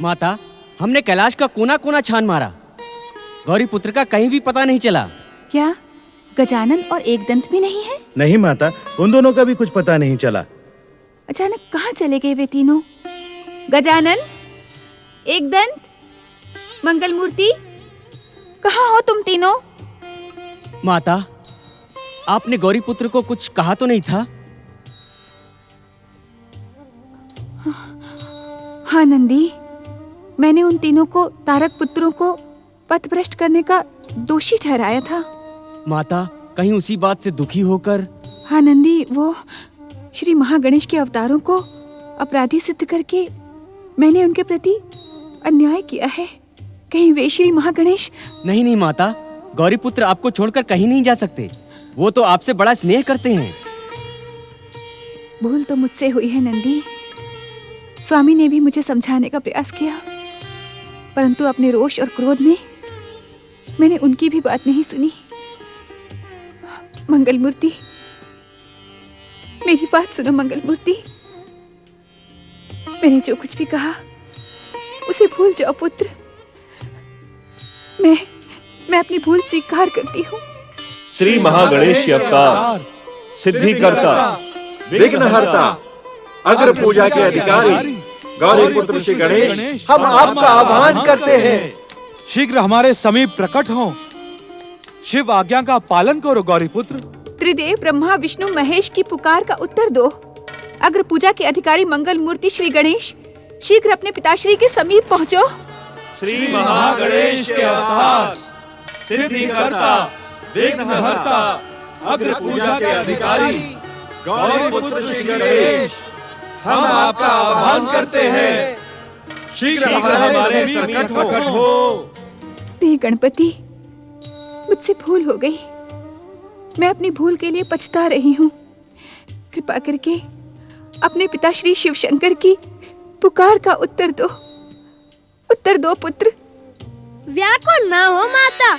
माता, हमने कैलाश का कोना कोना छान मारा, गौरी पुत्र का कहीं भी पता नहीं चला। क्या गजानन और एकदंत भी नहीं है? नहीं माता, उन दोनों का भी कुछ पता नहीं चला। अचानक कहाँ चले गए वे तीनों? गजानन, एकदंत, मंगल मूर्ति, कहाँ हो तुम तीनों? माता, आपने गौरी पुत्र को कुछ कहा तो नहीं था? हाँ नंदी, मैंने उन तीनों को, तारक पुत्रों को पथभ्रष्ट करने का दोषी ठहराया था। माता, कहीं उसी बात से दुखी होकर? हाँ नंदी, वो श्री महागणेश के अवतारों को अपराधी सिद्ध करके मैंने उनके प्रति अन्याय किया है। कहीं वे श्री महागणेश? नहीं नहीं माता, गौरी पुत्र आपको छोड़कर कहीं नहीं जा सकते। वो तो आपसे बड़ा स्नेह करते हैं। भूल तो मुझसे हुई है नंदी। स्वामी ने भी मुझे समझाने का प्रयास किया, परंतु अपने रोष और क्रोध में मैंने उनकी भी बात नहीं सुनी। मंगल मूर्ति, मेरी बात सुनो मंगल मूर्ति। मैंने जो कुछ भी कहा उसे भूल जाओ पुत्र। मैं अपनी भूल स्वीकार करती हूँ। श्री महागणेश के अवतार, सिद्धिकर्ता, विघ्नहर्ता, अग्र पूजा के अधिकारी गौरी पुत्र श्री गणेश, हम आपका आह्वान करते हैं। शीघ्र हमारे समीप प्रकट हो। शिव आज्ञा का पालन करो गौरी पुत्र। त्रिदेव ब्रह्मा विष्णु महेश की पुकार का उत्तर दो। अग्र पूजा के अधिकारी मंगल मूर्ति श्री गणेश, शीघ्र अपने पिताश्री के समीप पहुँचो। श्री महागणेश के अवतार, सिद्धिकर्ता, विघ्नहर्ता, अग्र पूजा के अधिकारी गौरी पुत्र श्री गणेश, हम आपका आह्वान करते हैं। शीघ्र हमारे समीप प्रकट हो। हे गणपति, मुझसे भूल हो गई। मैं अपनी भूल के लिए पछता रही हूँ। कृपा करके अपने पिता श्री शिव शंकर की पुकार का उत्तर दो। उत्तर दो पुत्र। व्याकुल न हो माता,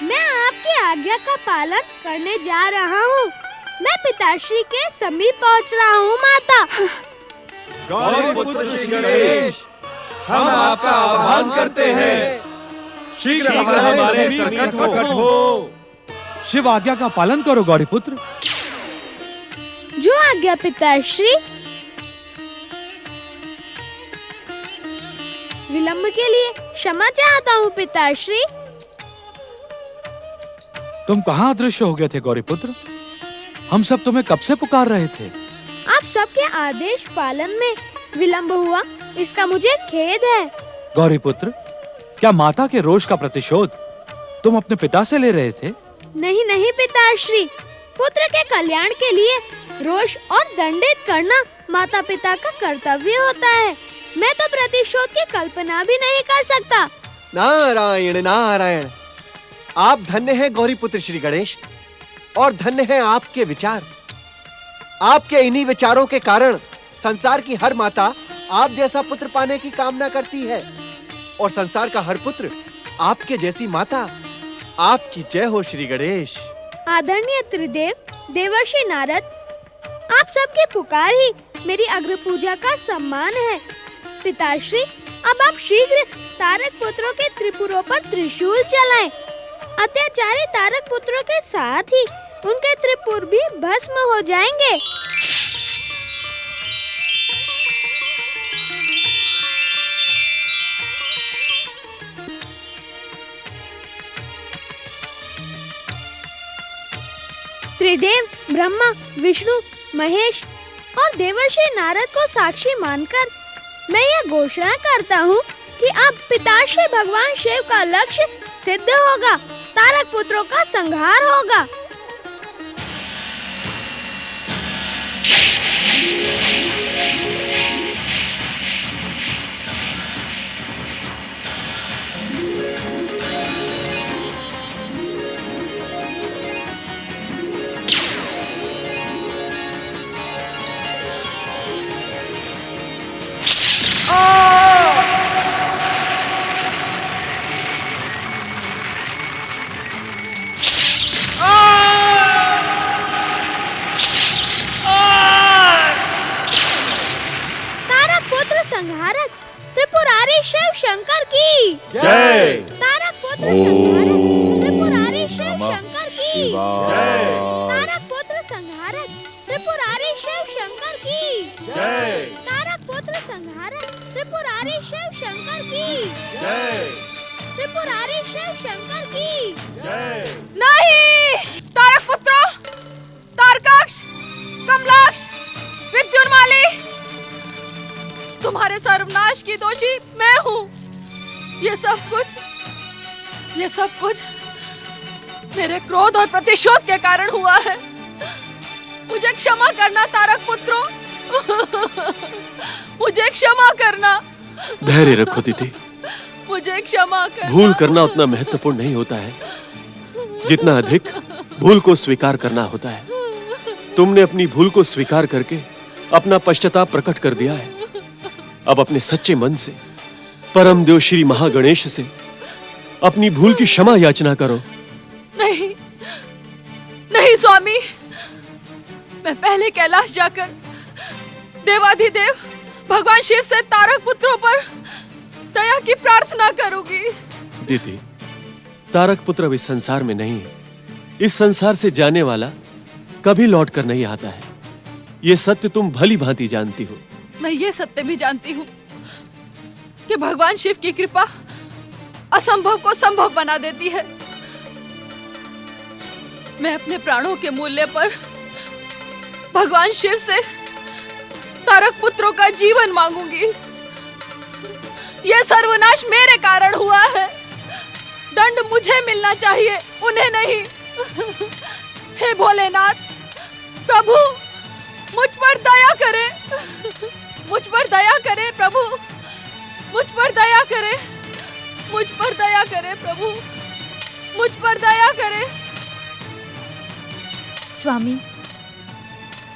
मैं आपकी आज्ञा का पालन करने जा रहा हूँ। मैं पिताश्री के समीप पहुँच रहा हूँ माता। गौरी पुत्र श्री गणेश, हम आपका आह्वान करते हैं। शीघ्र हमारे समीप प्रकट हो। शिव आज्ञा का पालन करो गौरी पुत्र। जो आज्ञा पिताश्री। विलंब के लिए क्षमा चाहता हूँ पिताश्री। तुम कहाँ अदृश्य हो गए थे गौरी पुत्र? हम सब तुम्हें कब से पुकार रहे थे। आप सबके आदेश पालन में विलंब हुआ, इसका मुझे खेद है। गौरी पुत्र, क्या माता के रोष का प्रतिशोध तुम अपने पिता से ले रहे थे? नहीं नहीं पिताश्री, पुत्र के कल्याण के लिए रोष और दंडित करना माता पिता का कर्तव्य होता है। मैं तो प्रतिशोध की कल्पना भी नहीं कर सकता। नारायण नारायण, आप धन्य हैं गौरी पुत्र श्री गणेश, और धन्य हैं आपके विचार। आपके इन्हीं विचारों के कारण संसार की हर माता आप जैसा पुत्र पाने की कामना करती है, और संसार का हर पुत्र आपके जैसी माता। आपकी जय हो श्री गणेश। आदरणीय त्रिदेव, देवर्षि नारद, आप सबकी पुकार ही मेरी अग्र पूजा का सम्मान है। पिताश्री, अब आप शीघ्र तारक पुत्रों के त्रिपुरों पर त्रिशूल चलाएं। अत्याचारी तारक पुत्रों के साथ ही उनके त्रिपुर भी भस्म हो जाएंगे। त्रिदेव ब्रह्मा विष्णु महेश और देवर्षि नारद को साक्षी मानकर मैं यह घोषणा करता हूँ कि अब पिताश्री भगवान शिव का लक्ष्य सिद्ध होगा, तारक पुत्रों का संहार होगा। आ! शिव शंकर की जय। तारक पुत्र संहारक त्रिपुरारी शिव शंकर की जय। तारक पुत्र संहारक त्रिपुरारी शिव शंकर की जय। तारक पुत्र संहारक त्रिपुरारी शिव शंकर की जय। त्रिपुरारी शिव शंकर की जय। नहीं! तारक पुत्रो, तारकाक्ष, कमलाक्ष, विद्युन्माली, तुम्हारे सर्वनाश की दोषी मैं हूँ। ये सब कुछ मेरे क्रोध और प्रतिशोध के कारण हुआ है। मुझे क्षमा करना तारक पुत्रो, मुझे क्षमा करना। धैर्य रखो दीदी। मुझे क्षमा करना। भूल करना उतना महत्वपूर्ण नहीं होता है जितना अधिक भूल को स्वीकार करना होता है। तुमने अपनी भूल को स्वीकार करके अपना पश्चाताप प्रकट कर दिया है। अब अपने सच्चे मन से परम देव श्री महागणेश से अपनी भूल की क्षमा याचना करो। नहीं, नहीं स्वामी, मैं पहले कैलाश जाकर देवाधिदेव भगवान शिव से तारक पुत्रों पर दया की प्रार्थना करूंगी। दीदी, तारक पुत्र अब इस संसार में नहीं है। इस संसार से जाने वाला कभी लौट कर नहीं आता है। ये सत्य तुम भली भांति जानती हो। मैं ये सत्य भी जानती हूँ कि भगवान शिव की कृपा असंभव को संभव बना देती है। मैं अपने प्राणों के मूल्य पर भगवान शिव से तारक पुत्रों का जीवन मांगूंगी। यह सर्वनाश मेरे कारण हुआ है। दंड मुझे मिलना चाहिए, उन्हें नहीं। हे भोलेनाथ, प्रभु मुझ पर दया करे, मुझ पर दया करे प्रभु, मुझ पर दया करे, मुझ पर दया करे प्रभु, मुझ पर दया करे। स्वामी,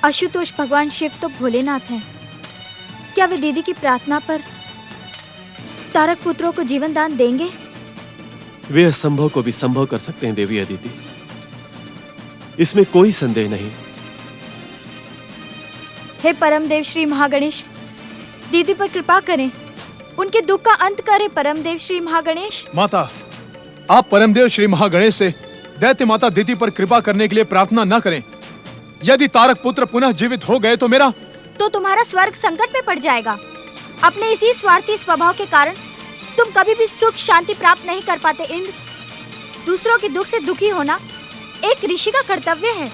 आशुतोष भगवान शिव तो भोलेनाथ हैं। क्या वे दीदी की प्रार्थना पर तारक पुत्रों को जीवन दान देंगे? वे असंभव को भी संभव कर सकते हैं देवी अदिति, इसमें कोई संदेह नहीं। हे परमदेव श्री महागणेश, दीदी पर कृपा करें, उनके दुख का अंत करें। परमदेव श्री महागणेश। माता, आप परमदेव श्री महागणेश से दैत्य माता दीदी पर कृपा करने के लिए प्रार्थना न करें। यदि तारक पुत्र पुनः जीवित हो गए तो मेरा तो तुम्हारा स्वर्ग संकट में पड़ जाएगा। अपने इसी स्वार्थी स्वभाव के कारण तुम कभी भी सुख शांति प्राप्त नहीं कर पाते इंद्र। दूसरों के दुख से दुखी होना एक ऋषि का कर्तव्य है।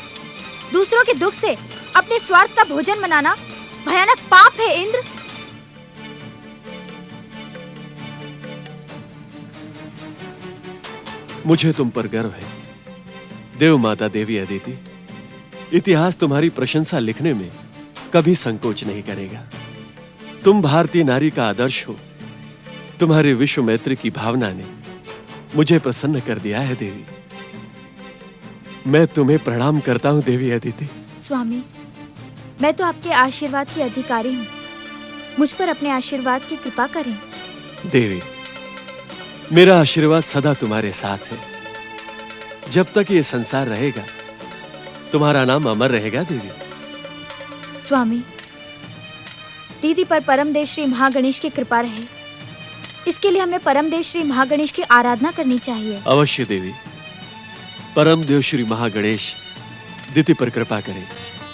दूसरों के दुख से अपने स्वार्थ का भोजन बनाना भयानक पाप है इंद्र। मुझे तुम पर गर्व है देव माता देवी अदिति। इतिहास तुम्हारी प्रशंसा लिखने में कभी संकोच नहीं करेगा। तुम भारतीय नारी का आदर्श हो। तुम्हारे विश्व मैत्री की भावना ने मुझे प्रसन्न कर दिया है देवी। मैं तुम्हें प्रणाम करता हूँ देवी अदिति। स्वामी, मैं तो आपके आशीर्वाद की अधिकारी हूँ। मुझ पर अपने आशीर्वाद की कृपा करें। देवी, मेरा आशीर्वाद सदा तुम्हारे साथ है। जब तक ये संसार रहेगा तुम्हारा नाम अमर रहेगा देवी। स्वामी, दीदी पर परमदेव श्री महागणेश की कृपा रहे, इसके लिए हमें परमदेव श्री महागणेश की आराधना करनी चाहिए। अवश्य देवी। परम देव श्री महागणेश दीदी पर कृपा करें।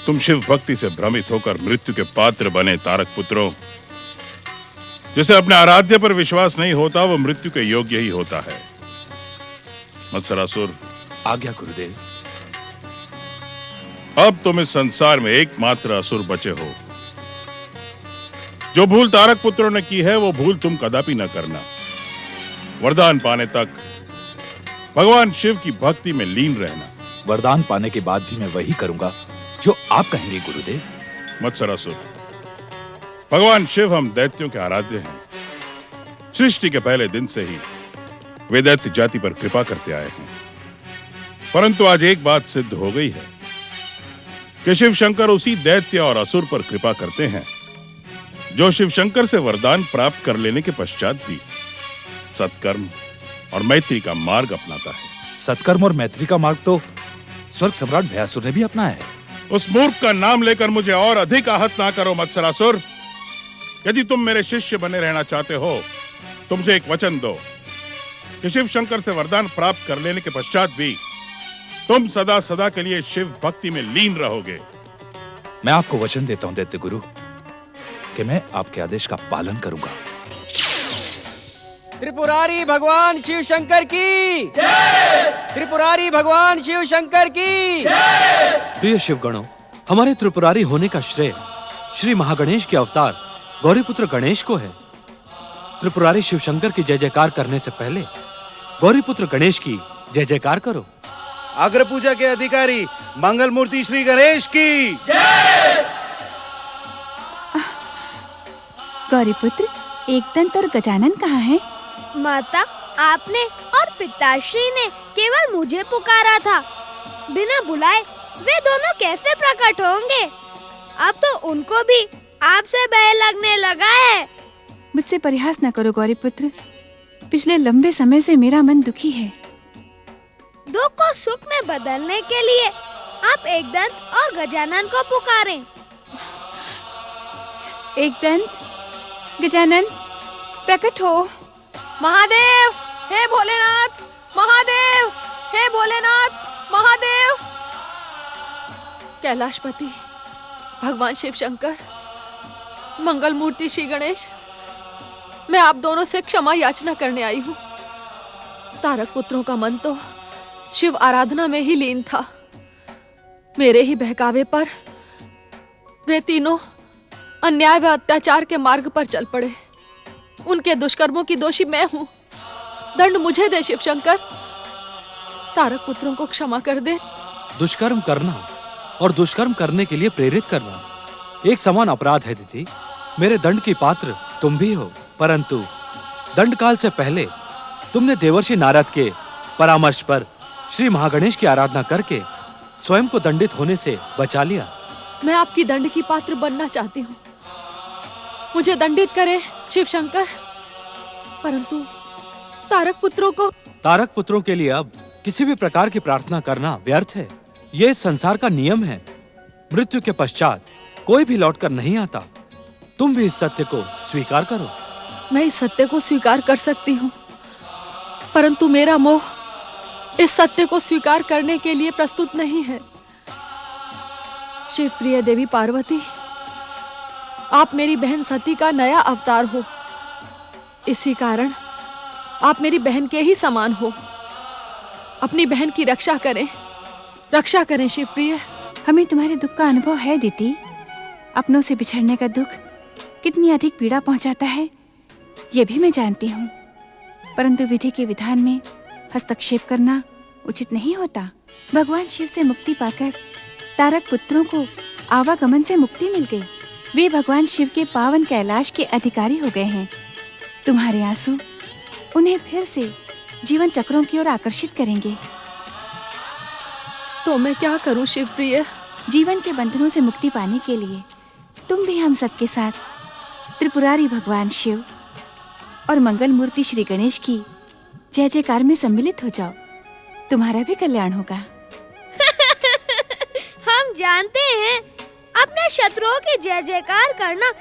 तुम शिव भक्ति से भ्रमित होकर मृत्यु के पात्र बने तारक पुत्रों। जिसे अपने आराध्य पर विश्वास नहीं होता वो मृत्यु के योग्य ही होता है। मत्सरासुर, आज्ञा गुरुदेव। अब तुम इस संसार में एकमात्र असुर बचे हो। जो भूल तारक पुत्रों ने की है वो भूल तुम कदापि न करना। वरदान पाने तक भगवान शिव की भक्ति में लीन रहना। वरदान पाने के बाद भी मैं वही करूंगा जो आप कहेंगे गुरुदेव। मत्सरासुर, भगवान शिव हम दैत्यों के आराध्य हैं। सृष्टि के पहले दिन से ही वे दैत्य जाति पर कृपा करते आए हैं। परंतु आज एक बात सिद्ध हो गई है कि शिव शंकर उसी दैत्य और असुर पर कृपा करते हैं जो शिव शंकर से वरदान प्राप्त कर लेने के पश्चात भी सत्कर्म और मैत्री का मार्ग अपनाता है। सत्कर्म और मैत्री का मार्ग तो स्वर्ग सम्राट भयासुर ने भी अपनाया है। उस मूर्ख का नाम लेकर मुझे और अधिक आहत ना करो मत्सरासुर। यदि तुम मेरे शिष्य बने रहना चाहते हो तुमसे एक वचन दो कि शिव शंकर से वरदान प्राप्त कर लेने के पश्चात भी तुम सदा सदा के लिए शिव भक्ति में लीन रहोगे। मैं आपको वचन देता हूं दैत्य गुरु कि मैं आपके आदेश का पालन करूंगा। त्रिपुरारी भगवान शिव शंकर की त्रिपुरारी भगवान शिव शंकर की प्रिय शिवगणों, हमारे त्रिपुरारी होने का श्रेय श्री महागणेश के अवतार गौरीपुत्र गणेश को है। त्रिपुरारी शिव शंकर की जय जयकार करने से पहले गौरीपुत्र गणेश की जय जयकार करो। अग्र पूजा के अधिकारी मंगल मूर्ति श्री गणेश की गौरीपुत्र, एकदंत और गजानन कहाँ हैं? माता, आपने और पिताश्री ने केवल मुझे पुकारा था। बिना बुलाए वे दोनों कैसे प्रकट होंगे? अब तो उनको भी आपसे भय लगने लगा है। मुझसे परिहास न करो गौरीपुत्र। पिछले लंबे समय से मेरा मन दुखी है। दुख को सुख में बदलने के लिए आप एकदंत और गजानन को पुकारें। एकदंत, गजानन, प्रकट हो। महादेव, हे भोलेनाथ, महादेव, हे भोलेनाथ, महादेव। कैलाशपति भगवान शिव शंकर, मंगल मूर्ति श्री गणेश, मैं आप दोनों से क्षमा याचना करने आई हूँ। तारक पुत्रों का मन तो शिव आराधना में ही लीन था। मेरे ही बहकावे पर वे तीनों अन्याय व अत्याचार के मार्ग पर चल पड़े। उनके दुष्कर्मों की दोषी मैं हूँ। दंड मुझे दे शिव शंकर। तारक पुत्रों को क्षमा कर दे। दुष्कर्म करना और दुष्कर्म करने के लिए प्रेरित करना एक समान अपराध है दीदी। मेरे दंड की पात्र तुम भी हो, परंतु दंड काल से पहले तुमने देवर्षि नारद के परामर्श पर श्री महागणेश की आराधना करके स्वयं को दंडित होने से बचा लिया। मैं आपकी दंड की पात्र बनना चाहती हूँ। मुझे दंडित करे शिव शंकर, परंतु तारक पुत्रों के लिए अब किसी भी प्रकार की प्रार्थना करना व्यर्थ है। ये इस संसार का नियम है। मृत्यु के पश्चात कोई भी लौटकर नहीं आता। तुम भी इस सत्य को स्वीकार करो। मैं इस सत्य को स्वीकार कर सकती हूँ, परंतु मेरा मोह इस सत्य को स्वीकार करने के लिए प्रस्तुत नहीं है। शिव प्रिय देवी पार्वती, आप मेरी बहन सती का नया अवतार हो। इसी कारण आप मेरी बहन के ही समान हो। अपनी बहन की रक्षा करें शिव प्रिय। हमें तुम्हारे दुख का अनुभव है दीदी। अपनों से बिछड़ने का दुख कितनी अधिक पीड़ा पहुंचाता है, ये भी मैं जानती हूँ। परंतु विधि के विधान में हस्तक्षेप करना उचित नहीं होता। भगवान शिव से मुक्ति पाकर तारक पुत्रों को आवागमन से मुक्ति मिल गई। वे भगवान शिव के पावन कैलाश के अधिकारी हो गए हैं। तुम्हारे आंसू उन्हें फिर से जीवन चक्रों की ओर आकर्षित करेंगे। तो मैं क्या करूं शिव प्रिय? जीवन के बंधनों से मुक्ति पाने के लिए तुम भी हम सबके साथ त्रिपुरारी भगवान शिव और मंगल मूर्ति श्री गणेश की जय जयकार में सम्मिलित हो जाओ। तुम्हारा भी कल्याण होगा। हम जानते हैं अपने शत्रुओं की जय जयकार करना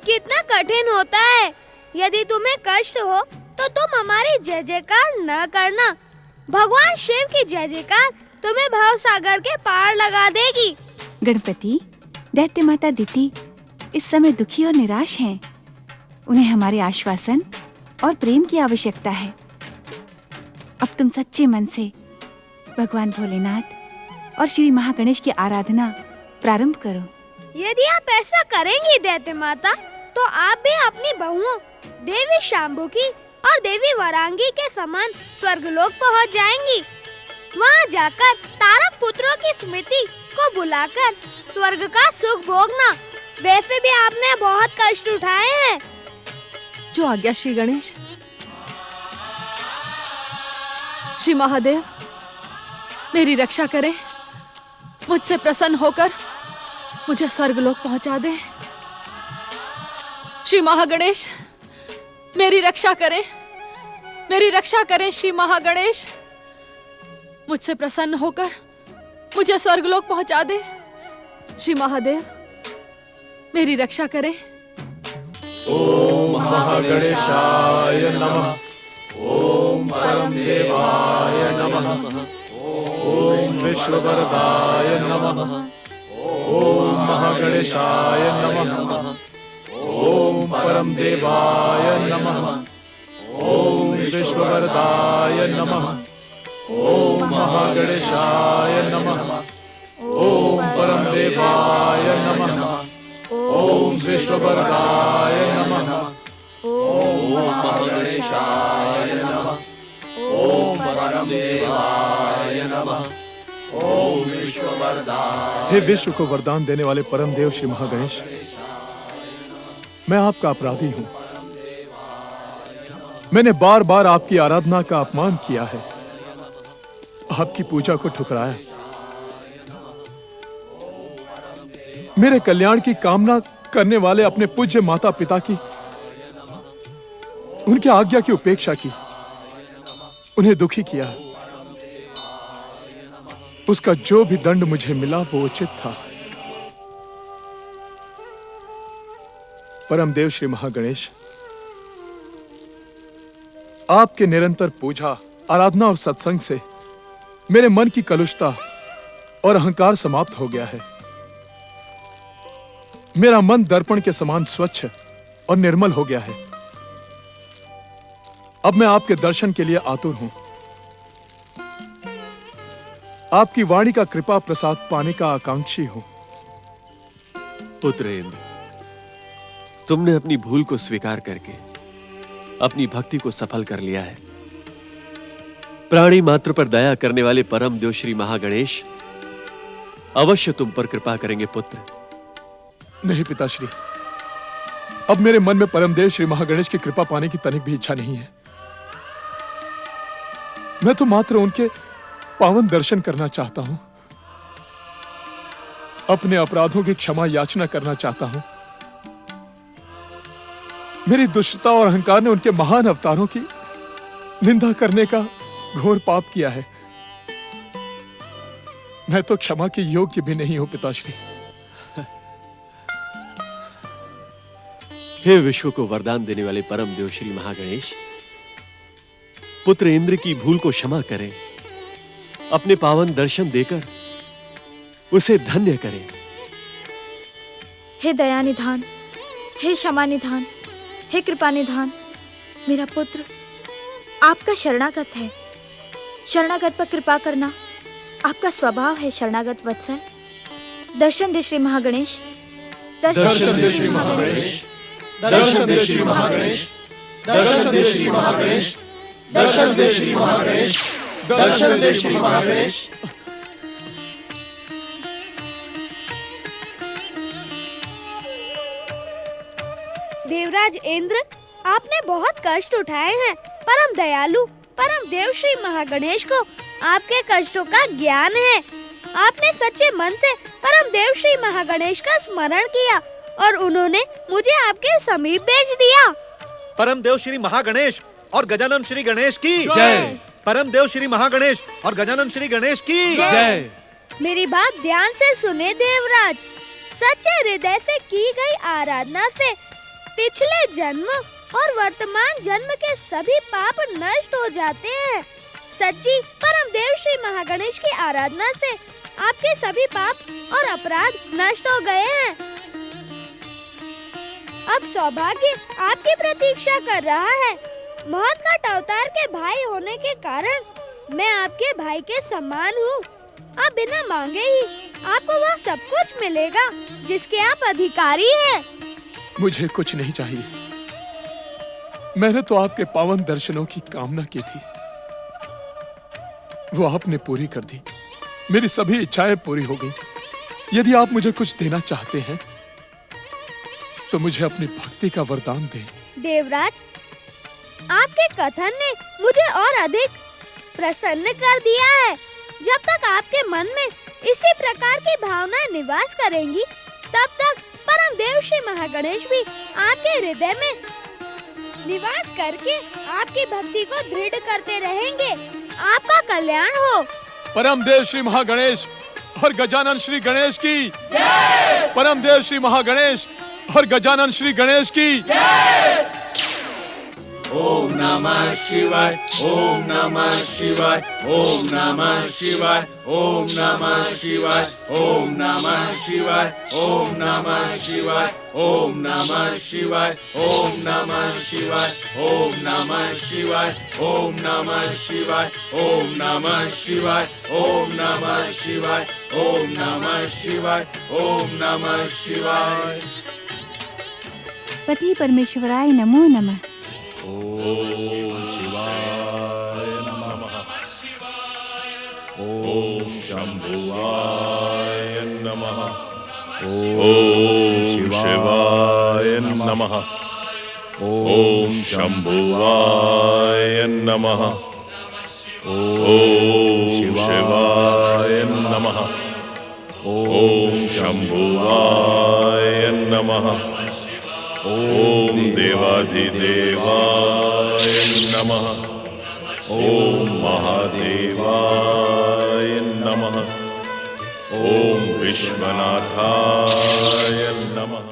कितना कठिन होता है। यदि तुम्हें कष्ट हो तो तुम हमारी जय जयकार न करना। भगवान शिव की जय जयकार तुम्हें भव सागर के पार लगा देगी। गणपति, दैत्य माता दिति इस समय दुखी और निराश हैं। उन्हें हमारे आश्वासन और प्रेम की आवश्यकता है। अब तुम सच्चे मन से भगवान भोलेनाथ और श्री महागणेश की आराधना प्रारंभ करो। यदि आप ऐसा करेंगी दैत्य माता, तो आप भी अपनी बहुओं देवी शांभुकी और देवी वरांगी के समान स्वर्गलोक पहुंच जाएंगी। वहां जाकर तारक पुत्रों की स्मृति को बुलाकर स्वर्ग का सुख भोगना। वैसे भी आपने बहुत कष्ट उठाए हैं। जो आज्ञा श्री गणेश। श्री महादेव, मेरी रक्षा करें। मुझसे प्रसन्न होकर मुझे स्वर्गलोक पहुंचा दे। श्री महागणेश, मेरी रक्षा करें। मेरी रक्षा करें श्री महागणेश। मुझसे प्रसन्न होकर मुझे स्वर्गलोक पहुंचा दे। श्री महादेव, मेरी रक्षा करें। ओम महागणेशाय नमः। विश्ववरदाय नमः। ओम महागणेशाय नमः। ओम परम देवाय नमः। ओम विश्ववरदाय नमः। ओम महागणेशाय नमः। ओम परम देवाय नमः। ओम विश्ववरदाय नमः। ओम महागणेशाय नमः। ओम परम देवाय नमः। ओम विश्ववरदाय। हे विश्व को वरदान देने वाले परम देव श्री महागणेश, मैं आपका अपराधी हूं। मैंने बार बार आपकी आराधना का अपमान किया है, आपकी पूजा को ठुकराया। मेरे कल्याण की कामना करने वाले अपने पूज्य माता पिता की, उनकी आज्ञा की उपेक्षा की, उन्हें दुखी किया। उसका जो भी दंड मुझे मिला वो उचित था। परम देव श्री महागणेश, आपके निरंतर पूजा, आराधना और सत्संग से मेरे मन की कलुषता और अहंकार समाप्त हो गया है। मेरा मन दर्पण के समान स्वच्छ और निर्मल हो गया है। अब मैं आपके दर्शन के लिए आतुर हूं। आपकी वाणी का कृपा प्रसाद पाने का आकांक्षी हूं। पुत्र इंद्र, तुमने अपनी भूल को स्वीकार करके अपनी भक्ति को सफल कर लिया है। प्राणी मात्र पर दया करने वाले परम देव श्री महागणेश अवश्य तुम पर कृपा करेंगे पुत्र। नहीं पिताश्री, अब मेरे मन में परमदेव श्री महागणेश की कृपा पाने की तनिक भी इच्छा नहीं है। मैं तो मात्र उनके पावन दर्शन करना चाहता हूं, अपने अपराधों की क्षमा याचना करना चाहता हूं। मेरी दुष्टता और अहंकार ने उनके महान अवतारों की निंदा करने का घोर पाप किया है। मैं तो क्षमा के योग्य भी नहीं हूं पिताश्री। हे विश्व को वरदान देने वाले परम देव श्री महागणेश, पुत्र इंद्र की भूल को क्षमा करें, अपने पावन दर्शन देकर उसे धन्य करें। हे दया निधान, हे क्षमा निधान, हे कृपा निधान, मेरा पुत्र आपका शरणागत है। शरणागत पर कृपा करना आपका स्वभाव है। शरणागत वत्सल, दर्शन दे श्री महागणेश। दर्शन दे श्री महागणेश। दर्शन दे श्री महागणेश। दर्शन दे श्री महागणेश। दर्शन दे श्री महागणेश। दर्शन दे श्री महागणेश। देवराज इंद्र, आपने बहुत कष्ट उठाए हैं। परम दयालु परम देव श्री महागणेश को आपके कष्टों का ज्ञान है। आपने सच्चे मन से परम देव श्री महागणेश का स्मरण किया और उन्होंने मुझे आपके समीप भेज दिया। परम देव श्री महागणेश और गजानन श्री गणेश की जय। परम देव श्री महागणेश और गजानन श्री गणेश की जय। मेरी बात ध्यान से सुने देवराज। सच्चे हृदय से की गई आराधना से पिछले जन्म और वर्तमान जन्म के सभी पाप नष्ट हो जाते हैं। सच्ची परम देव श्री महागणेश की आराधना से आपके सभी पाप और अपराध नष्ट हो गए हैं। अब सौभाग्य आपकी प्रतीक्षा कर रहा है। महत्काट अवतार के भाई होने के कारण मैं आपके भाई के समान हूँ। आप बिना मांगे ही आपको वह सब कुछ मिलेगा जिसके आप अधिकारी हैं। मुझे कुछ नहीं चाहिए। मैंने तो आपके पावन दर्शनों की कामना की थी, वो आपने पूरी कर दी। मेरी सभी इच्छाएं पूरी हो गई। यदि आप मुझे कुछ देना चाहते हैं तो मुझे अपनी भक्ति का वरदान दें। देवराज, आपके कथन ने मुझे और अधिक प्रसन्न कर दिया है। जब तक आपके मन में इसी प्रकार की भावनाएं निवास करेंगी, तब तक परम देव श्री महागणेश भी आपके हृदय में निवास करके आपकी भक्ति को दृढ़ करते रहेंगे। आपका कल्याण हो। परम देव श्री महागणेश और गजानन श्री गणेश की जय। परम देव श्री महागणेश और गजानन श्री गणेश की जय। ओम नमः शिवाय, ओम नमः शिवाय, ओम नमः शिवाय, ओम नमः शिवाय, ओम नमः शिवाय, ओम नमः शिवाय, ओम नमः शिवाय, ओम नमः शिवाय, ओम नमः शिवाय, ओम नमः शिवाय, ओम नमः शिवाय, ओम नमः शिवाय, ओम नमः शिवाय, ओम नमः शिवाय। पति परमेश्वराय नमो नमः। ओम शिवाय नमः। ओम शंभुवाय नमः। ओम शिवाय नमः। ओम शंभुवाय नमः। ओम शिवाय नमः। ओम शंभुवाय नमः। ओम देवाधिदेवाय नमः। ओम महादेवाय नमः। ओम विश्वनाथाय नमः।